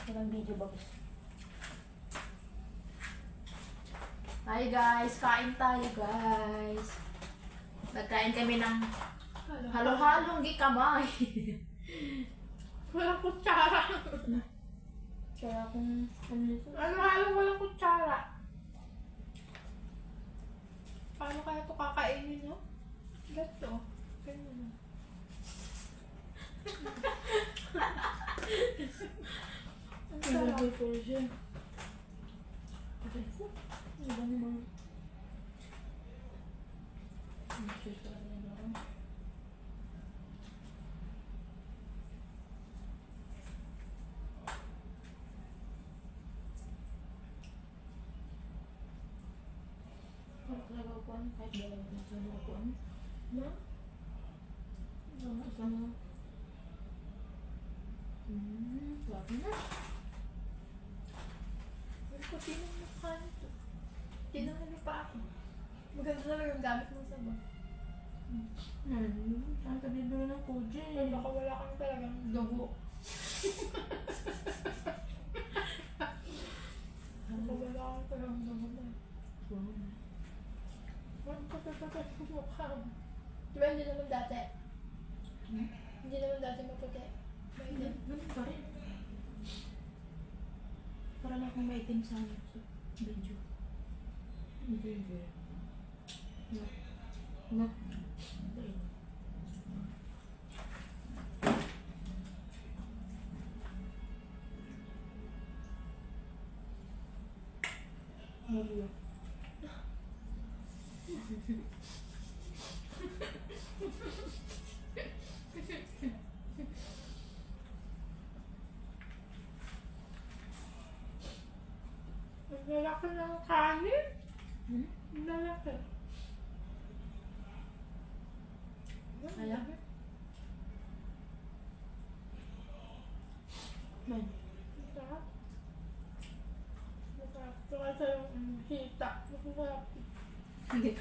Walang video ba guys? Hi guys, kain tayo guys. Nagkain kami ng halo-halong gikamay. Walang kutsara. Kaya kung ano nito? Ano walang kutsara? Paano kaya ito kakainin, no? Gato. Ganyan. Ang sarap. Nalagay ko siya. Okay. Ano ba naman? Ang sisara na lang. Lagawan, kahit dalawa na sa lagawan. No? Isa na. Sabi na. Pero ko tinang mukha nito. Tinang pa ako. Maganda talaga yung gamit mong sabon. Saan ka bibili ng Koji? Pero baka wala kang talagang dugo. Baka wala kang talagang dugo na. Ang puti-puti yung mukha mo. Diba hindi naman dati? Hindi naman dati maputi. Maitim. Ganun pa rin. Para lang akong maitim sa video. Hindi. No. No. Mario. Ang lalaki ng kanin. Ang lalaki. Alam? Man. Masarap. Masarap. Saka sa yung hita. Masarap. Hindi.